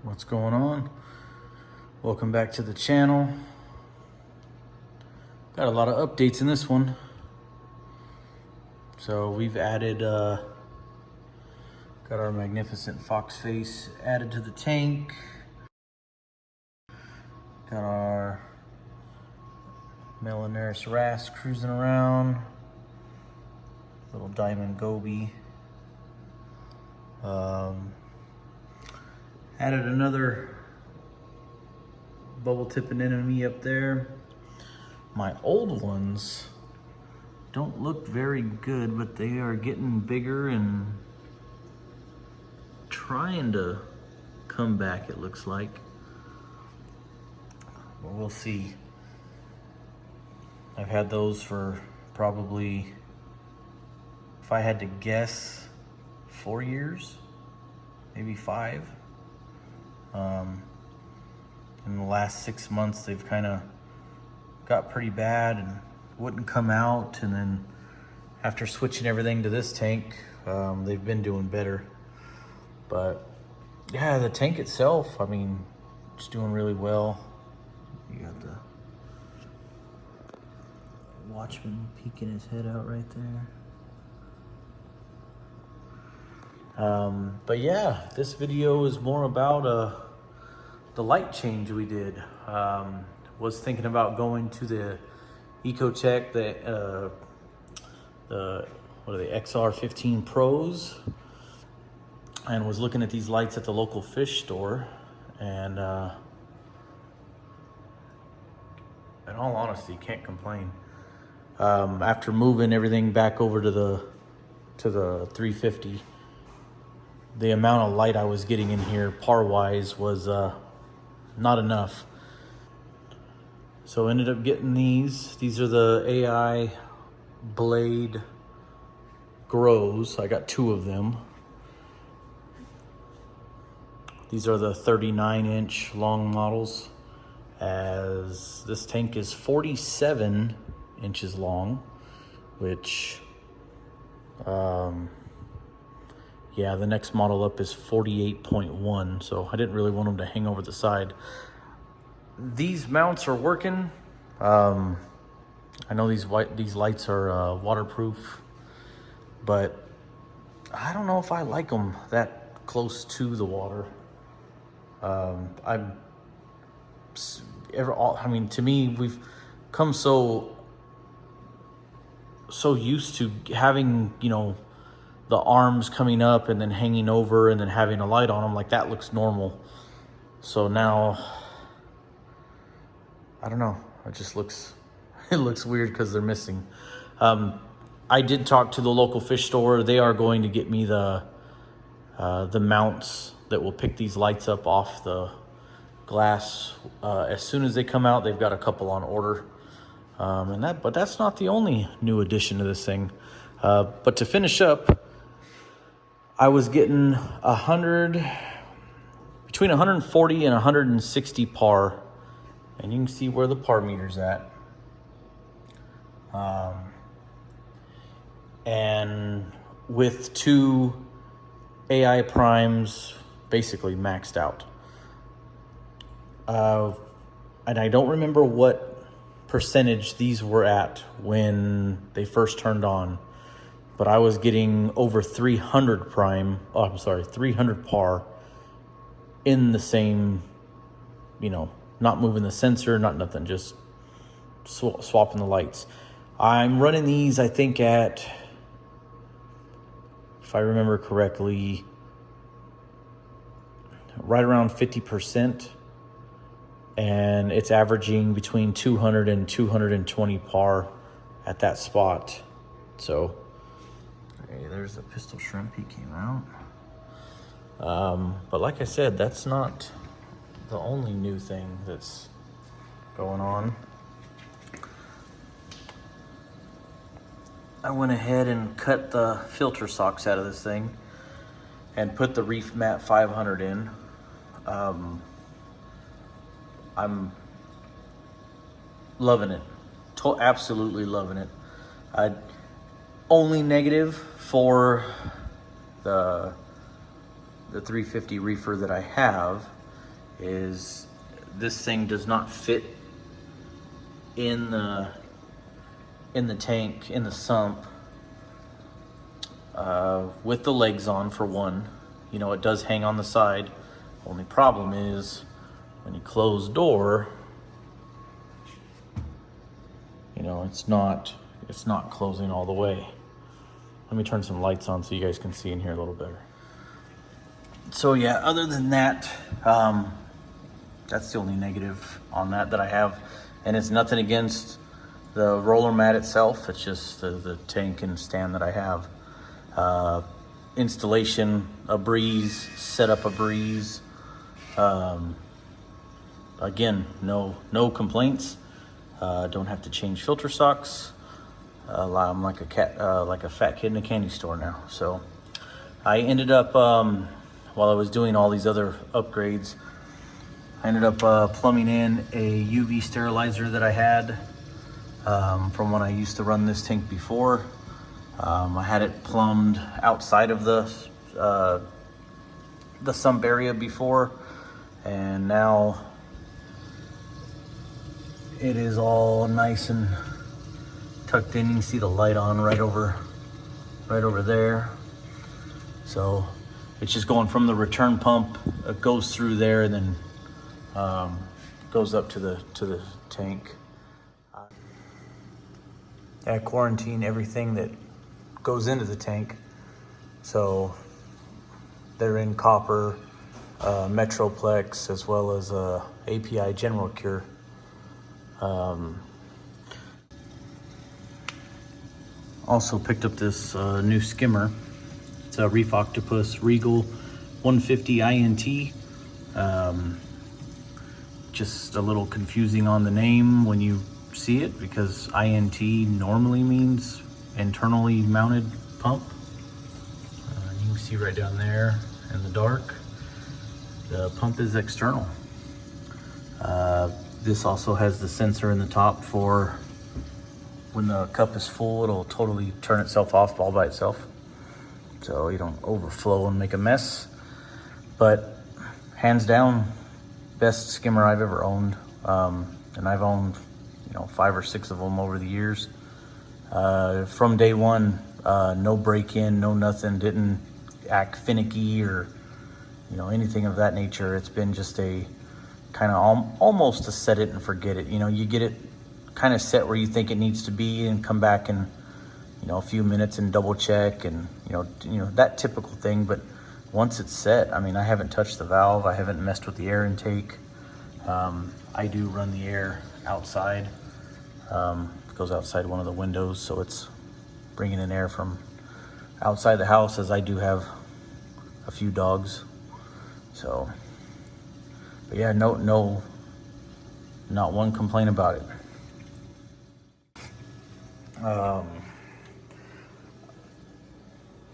What's going on? Welcome back to the channel. Got a lot of updates in this one. So we've added, got our magnificent fox face added to the tank. Got our Melanaris wrasse cruising around. Little diamond goby. Added another bubble tip anemone up there. My old ones don't look very good, but they are getting bigger and trying to come back, it looks like. But we'll see. I've had those for probably, if I had to guess, 4 years, maybe 5. In the last 6 months, they've kind of got pretty bad and wouldn't come out. And then after switching everything to this tank, they've been doing better. But yeah, the tank itself, I mean, it's doing really well. You got the watchman peeking his head out right there. But yeah, this video is more about the light change we did. Was thinking about going to the Ecotech, the what are they, XR15 Pros, and was looking at these lights at the local fish store. And in all honesty, can't complain. After moving everything back over to the 350, the amount of light I was getting in here par-wise was not enough. So ended up getting these. These are the AI Blade Grows. I got 2 of them. These are the 39-inch long models, as this tank is 47 inches long, which yeah, the next model up is 48.1, so I didn't really want them to hang over the side. These mounts are working. I know these lights are waterproof, but I don't know if I like them that close to the water. I mean, to me, we've come so used to having, you know, the arms coming up and then hanging over and then having a light on them, like that looks normal. So now, I don't know, it just looks, it looks weird because they're missing. I did talk to the local fish store. They are going to get me the mounts that will pick these lights up off the glass as soon as they come out. They've got a couple on order. But that's not the only new addition to this thing. But to finish up, I was getting between 140 and 160 par, and you can see where the par meter's at. And with 2 AI primes basically maxed out. And I don't remember what percentage these were at when they first turned on, but I was getting over 300 300 par in the same, you know, not moving the sensor, not nothing, just swapping the lights. I'm running these, I think, at, if I remember correctly, right around 50%, and it's averaging between 200 and 220 par at that spot. So, okay, there's the pistol shrimp, he came out. But like I said, that's not the only new thing that's going on. I went ahead and cut the filter socks out of this thing and put the Reef Mat 500 in. I'm loving it. Absolutely loving it. Only negative for the 350 reefer that I have is this thing does not fit in the tank, in the sump, with the legs on, for one. You know, it does hang on the side. Only problem is when you close door, you know, it's not closing all the way. Let me turn some lights on so you guys can see in here a little better. So yeah, other than that, that's the only negative on that I have. And it's nothing against the roller mat itself. It's just the tank and stand that I have. Installation, a breeze. Setup, a breeze. Again, no complaints. Don't have to change filter socks. I'm like a fat kid in a candy store now. So I ended up, while I was doing all these other upgrades, I ended up plumbing in a UV sterilizer that I had from when I used to run this tank before. I had it plumbed outside of the sump area before, and now it is all nice and tucked in. You can see the light on right over there. So it's just going from the return pump. It goes through there and then goes up to the tank. I quarantine everything that goes into the tank. So they're in copper, Metroplex, as well as API General Cure. Also picked up this new skimmer. It's a Reef Octopus Regal 150 INT. Just a little confusing on the name when you see it, because INT normally means internally mounted pump. You can see right down there in the dark, the pump is external. This also has the sensor in the top for when the cup is full, it'll totally turn itself off all by itself, so you don't overflow and make a mess. But hands down, best skimmer I've ever owned. And I've owned, 5 or 6 of them over the years. From day one, no break-in, no nothing, didn't act finicky or anything of that nature. It's been just a kind of almost a set it and forget it. You get it kind of set where you think it needs to be and come back in a few minutes and double check and that typical thing. But once it's set, I haven't touched the valve, I haven't messed with the air intake. I do run the air outside. It goes outside one of the windows, so it's bringing in air from outside the house, as I do have a few dogs. So, but yeah, no, not one complaint about it.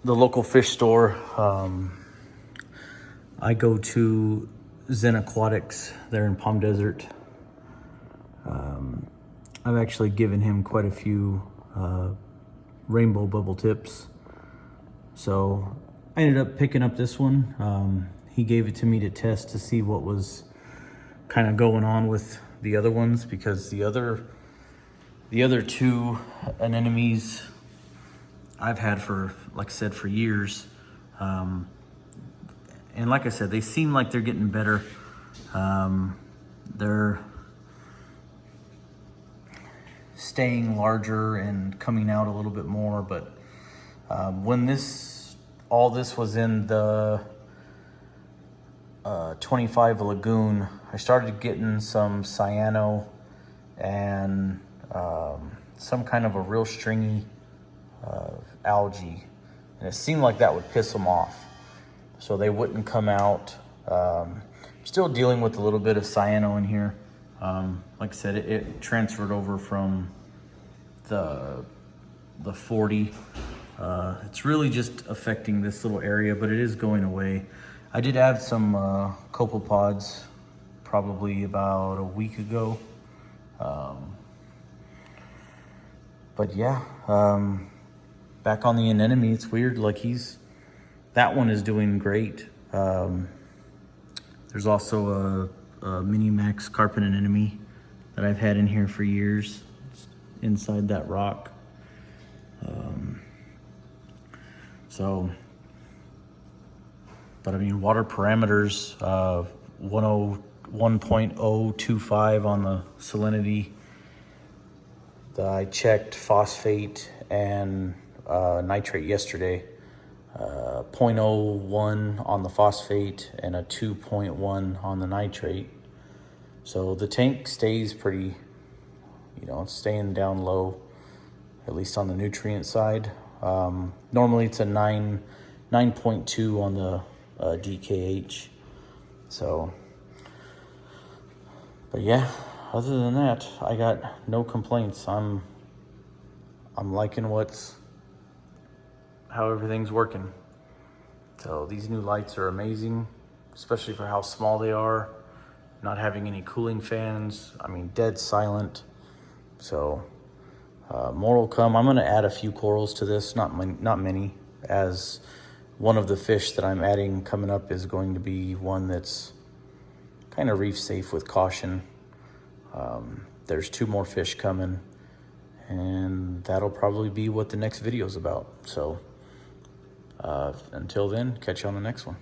The local fish store, I go to Zen Aquatics. They're in Palm Desert. I've actually given him quite a few rainbow bubble tips. So I ended up picking up this one. He gave it to me to test to see what was kind of going on with the other ones, because the other 2 anemones I've had for, like I said, for years. And like I said, they seem like they're getting better. They're staying larger and coming out a little bit more. But when all this was in the 25 lagoon, I started getting some cyano and some kind of a real stringy algae, and it seemed like that would piss them off, so they wouldn't come out. Still dealing with a little bit of cyano in here. Like I said, it transferred over from the 40. It's really just affecting this little area, but it is going away. I did add some copepods probably about a week ago. But yeah, back on the anemone, it's weird. Like that one is doing great. There's also a Mini Max carpet anemone that I've had in here for years. It's inside that rock. But I mean, water parameters, 1.025 on the salinity. I checked phosphate and nitrate yesterday. 0.01 on the phosphate and a 2.1 on the nitrate. So the tank stays pretty, it's staying down low, at least on the nutrient side. Normally it's a 9.2 on the DKH. So, but yeah, other than that, I got no complaints. I'm liking how everything's working. So these new lights are amazing, especially for how small they are, not having any cooling fans. I mean, dead silent. So more will come. I'm gonna add a few corals to this, not many, as one of the fish that I'm adding coming up is going to be one that's kind of reef safe with caution. There's 2 more fish coming, and that'll probably be what the next video is about. So until then, catch you on the next one.